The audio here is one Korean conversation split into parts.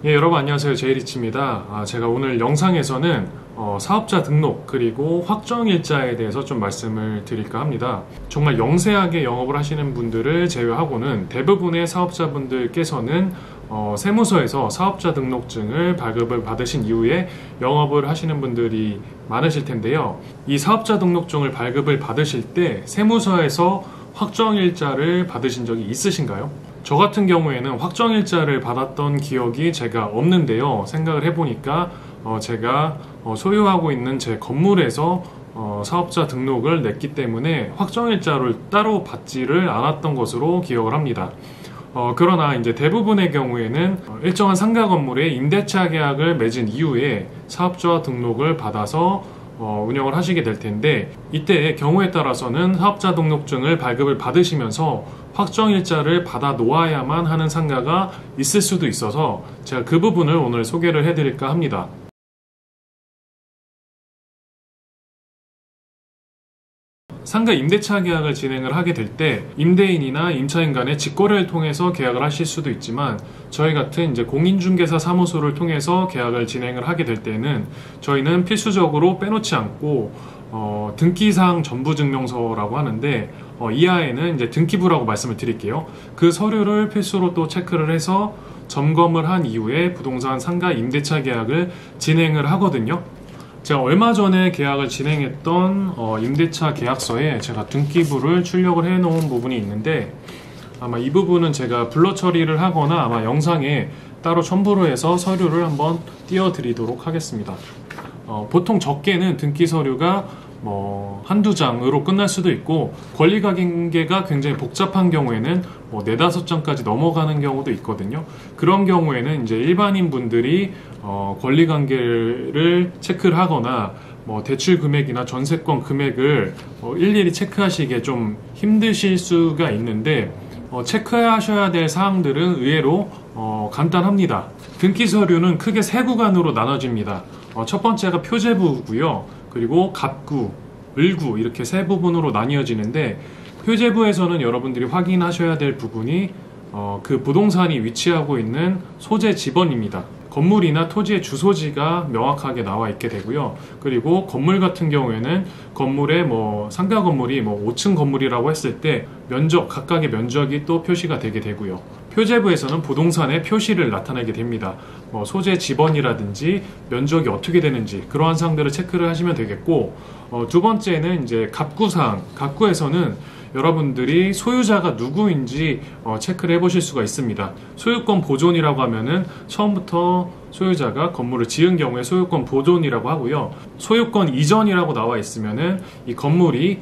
예, 여러분 안녕하세요. 제이리치입니다. 제가 오늘 영상에서는 사업자 등록 그리고 확정일자에 대해서 좀 말씀을 드릴까 합니다. 정말 영세하게 영업을 하시는 분들을 제외하고는 대부분의 사업자분들께서는 세무서에서 사업자 등록증을 발급을 받으신 이후에 영업을 하시는 분들이 많으실 텐데요. 이 사업자 등록증을 발급을 받으실 때 세무서에서 확정일자를 받으신 적이 있으신가요? 저 같은 경우에는 확정일자를 받았던 기억이 제가 없는데요. 생각을 해보니까 제가 소유하고 있는 제 건물에서 사업자 등록을 냈기 때문에 확정일자를 따로 받지를 않았던 것으로 기억을 합니다. 그러나 이제 대부분의 경우에는 일정한 상가 건물에 임대차 계약을 맺은 이후에 사업자 등록을 받아서 운영을 하시게 될 텐데, 이때 경우에 따라서는 사업자 등록증을 발급을 받으시면서 확정일자를 받아 놓아야만 하는 상가가 있을 수도 있어서 제가 그 부분을 오늘 소개를 해드릴까 합니다. 상가 임대차 계약을 진행을 하게 될 때 임대인이나 임차인 간의 직거래를 통해서 계약을 하실 수도 있지만, 저희 같은 이제 공인중개사 사무소를 통해서 계약을 진행을 하게 될 때는 저희는 필수적으로 빼놓지 않고 등기사항 전부증명서라고 하는데, 이하에는 이제 등기부라고 말씀을 드릴게요. 그 서류를 필수로 또 체크를 해서 점검을 한 이후에 부동산 상가 임대차 계약을 진행을 하거든요. 제가 얼마 전에 계약을 진행했던 임대차 계약서에 제가 등기부를 출력을 해 놓은 부분이 있는데, 아마 이 부분은 제가 블러 처리를 하거나 아마 영상에 따로 첨부를 해서 서류를 한번 띄워 드리도록 하겠습니다. 보통 적게는 등기 서류가 한두 장으로 끝날 수도 있고, 권리관계가 굉장히 복잡한 경우에는 4-5장까지 넘어가는 경우도 있거든요. 그런 경우에는 이제 일반인 분들이 권리관계를 체크를 하거나 대출 금액이나 전세권 금액을 일일이 체크하시기에 좀 힘드실 수가 있는데, 체크하셔야 될 사항들은 의외로 간단합니다. 등기 서류는 크게 3구간으로 나눠집니다. 첫 번째가 표제부고요. 그리고 갑구, 을구 이렇게 3부분으로 나뉘어지는데, 표제부에서는 여러분들이 확인하셔야 될 부분이 그 부동산이 위치하고 있는 소재 지번입니다. 건물이나 토지의 주소지가 명확하게 나와 있게 되고요. 그리고 건물 같은 경우에는 건물의 상가 건물이 5층 건물이라고 했을 때 각각의 면적이 또 표시가 되게 되고요. 표제부에서는 부동산의 표시를 나타내게 됩니다. 소재 지번이라든지 면적이 어떻게 되는지 그러한 사항들을 체크를 하시면 되겠고, 두 번째는 이제 갑구사항. 갑구에서는 여러분들이 소유자가 누구인지 체크를 해보실 수가 있습니다. 소유권 보존이라고 하면은 처음부터 소유자가 건물을 지은 경우에 소유권 보존이라고 하고요. 소유권 이전이라고 나와 있으면은 이 건물이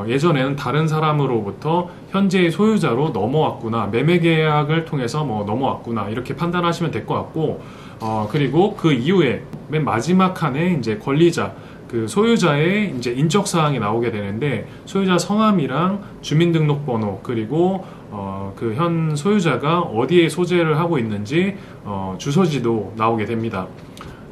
예전에는 다른 사람으로부터 현재의 소유자로 넘어왔구나, 매매 계약을 통해서 넘어왔구나, 이렇게 판단하시면 될 것 같고, 그리고 그 이후에 맨 마지막 칸에 이제 권리자, 그 소유자의 이제 인적 사항이 나오게 되는데, 소유자 성함이랑 주민등록번호, 그리고 그 현 소유자가 어디에 소재를 하고 있는지 주소지도 나오게 됩니다.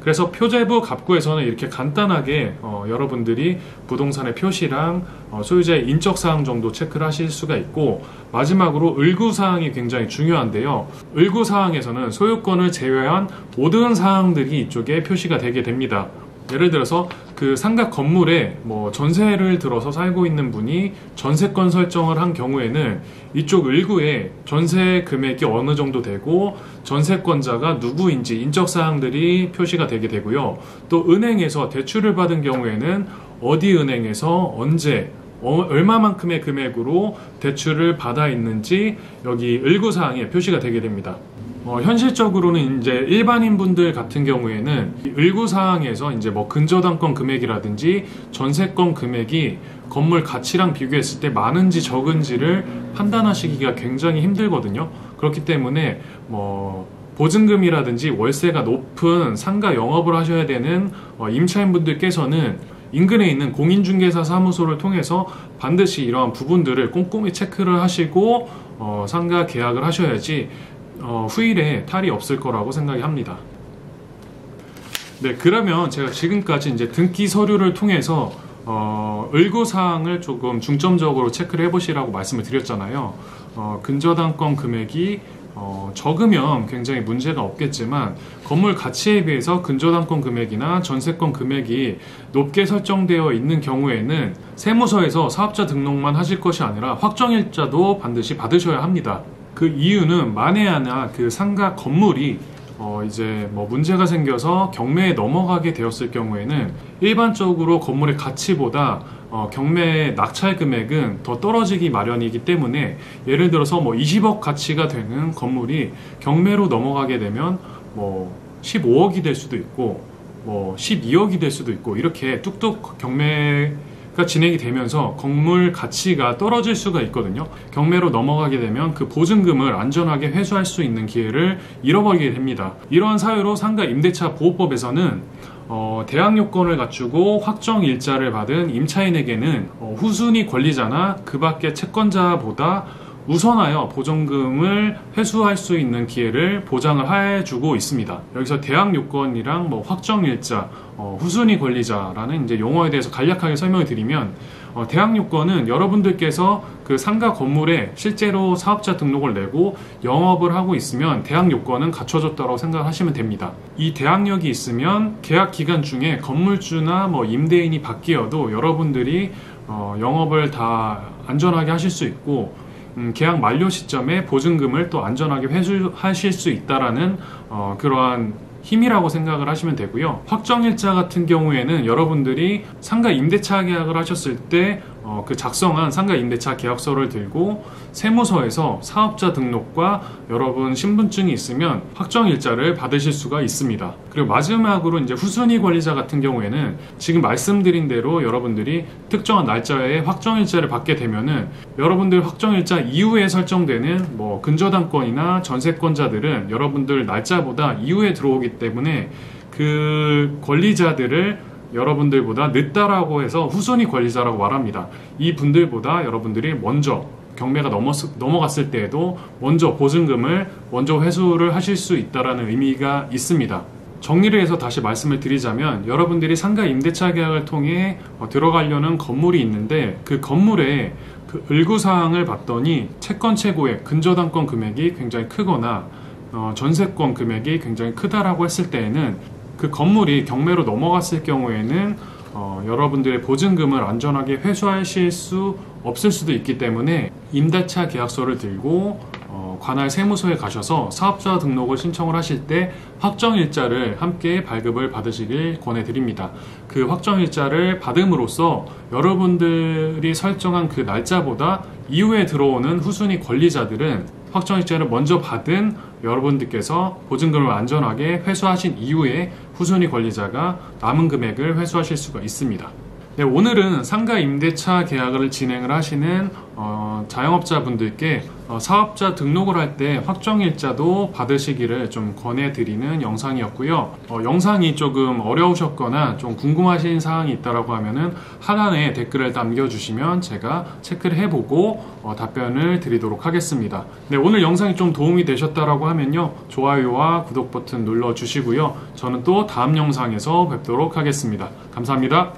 그래서 표제부 갑구에서는 이렇게 간단하게 여러분들이 부동산의 표시랑 소유자의 인적 사항 정도 체크를 하실 수가 있고, 마지막으로 을구 사항이 굉장히 중요한데요. 을구 사항에서는 소유권을 제외한 모든 사항들이 이쪽에 표시가 되게 됩니다. 예를 들어서 그 상가 건물에 전세를 들어서 살고 있는 분이 전세권 설정을 한 경우에는 이쪽 을구에 전세 금액이 어느 정도 되고 전세권자가 누구인지 인적 사항들이 표시가 되게 되고요. 또 은행에서 대출을 받은 경우에는 어디 은행에서 언제 얼마만큼의 금액으로 대출을 받아 있는지 여기 을구 사항에 표시가 되게 됩니다. 현실적으로는 이제 일반인 분들 같은 경우에는 을구 사항에서 이제 근저당권 금액이라든지 전세권 금액이 건물 가치랑 비교했을 때 많은지 적은지를 판단하시기가 굉장히 힘들거든요. 그렇기 때문에 보증금이라든지 월세가 높은 상가 영업을 하셔야 되는 임차인 분들께서는 인근에 있는 공인중개사 사무소를 통해서 반드시 이러한 부분들을 꼼꼼히 체크를 하시고 상가 계약을 하셔야지 후일에 탈이 없을 거라고 생각이 합니다. 네, 그러면 제가 지금까지 이제 등기 서류를 통해서 을구사항을 조금 중점적으로 체크를 해보시라고 말씀을 드렸잖아요. 근저당권 금액이 적으면 굉장히 문제가 없겠지만 건물 가치에 비해서 근저당권 금액이나 전세권 금액이 높게 설정되어 있는 경우에는 세무서에서 사업자 등록만 하실 것이 아니라 확정일자도 반드시 받으셔야 합니다. 그 이유는 만에 하나 그 상가 건물이 이제 뭐 문제가 생겨서 경매에 넘어가게 되었을 경우에는 일반적으로 건물의 가치보다 경매 낙찰 금액은 더 떨어지기 마련이기 때문에, 예를 들어서 뭐 20억 가치가 되는 건물이 경매로 넘어가게 되면 뭐 15억이 될 수도 있고 뭐 12억이 될 수도 있고, 이렇게 뚝뚝 경매가 진행이 되면서 건물 가치가 떨어질 수가 있거든요. 경매로 넘어가게 되면 그 보증금을 안전하게 회수할 수 있는 기회를 잃어버리게 됩니다. 이러한 사유로 상가 임대차 보호법에서는 대항 요건을 갖추고 확정 일자를 받은 임차인에게는 후순위 권리자나 그 밖의 채권자보다 우선하여 보증금을 회수할 수 있는 기회를 보장을 해주고 있습니다. 여기서 대항 요건이랑 뭐 확정 일자, 후순위 권리자라는 이제 용어에 대해서 간략하게 설명을 드리면, 대항 요건은 여러분들께서 그 상가 건물에 실제로 사업자 등록을 내고 영업을 하고 있으면 대항 요건은 갖춰졌다고 생각하시면 됩니다. 이 대항력이 있으면 계약 기간 중에 건물주나 뭐 임대인이 바뀌어도 여러분들이 영업을 다 안전하게 하실 수 있고, 계약 만료 시점에 보증금을 또 안전하게 회수하실 수 있다라는 그러한 힘이라고 생각을 하시면 되고요. 확정일자 같은 경우에는 여러분들이 상가 임대차 계약을 하셨을 때 그 작성한 상가 임대차 계약서를 들고 세무서에서 사업자 등록과 여러분 신분증이 있으면 확정일자를 받으실 수가 있습니다. 그리고 마지막으로 이제 후순위 권리자 같은 경우에는 지금 말씀드린 대로 여러분들이 특정한 날짜에 확정일자를 받게 되면은 여러분들 확정일자 이후에 설정되는 뭐 근저당권이나 전세권자들은 여러분들 날짜보다 이후에 들어오기 때문에 그 권리자들을 여러분들보다 늦다라고 해서 후순위 권리자라고 말합니다. 이 분들보다 여러분들이 먼저 경매가 넘어갔을 때에도 먼저 보증금을 먼저 회수를 하실 수 있다는 의미가 있습니다. 정리를 해서 다시 말씀을 드리자면, 여러분들이 상가 임대차 계약을 통해 들어가려는 건물이 있는데 그 건물에 그 을구사항을 봤더니 채권 최고액 근저당권 금액이 굉장히 크거나 전세권 금액이 굉장히 크다라고 했을 때에는 그 건물이 경매로 넘어갔을 경우에는 여러분들의 보증금을 안전하게 회수하실 수 없을 수도 있기 때문에 임대차 계약서를 들고 관할 세무서에 가셔서 사업자 등록을 신청을 하실 때 확정일자를 함께 발급을 받으시길 권해드립니다. 그 확정일자를 받음으로써 여러분들이 설정한 그 날짜보다 이후에 들어오는 후순위 권리자들은 확정일자를 먼저 받은 여러분들께서 보증금을 안전하게 회수하신 이후에 후순위 권리자가 남은 금액을 회수하실 수가 있습니다. 네, 오늘은 상가 임대차 계약을 진행을 하시는 자영업자분들께 사업자 등록을 할 때 확정일자도 받으시기를 좀 권해드리는 영상이었고요. 영상이 조금 어려우셨거나 좀 궁금하신 사항이 있다라고 하면은 하단에 댓글을 남겨주시면 제가 체크를 해보고 답변을 드리도록 하겠습니다. 네, 오늘 영상이 좀 도움이 되셨다라고 하면요, 좋아요와 구독 버튼 눌러주시고요. 저는 또 다음 영상에서 뵙도록 하겠습니다. 감사합니다.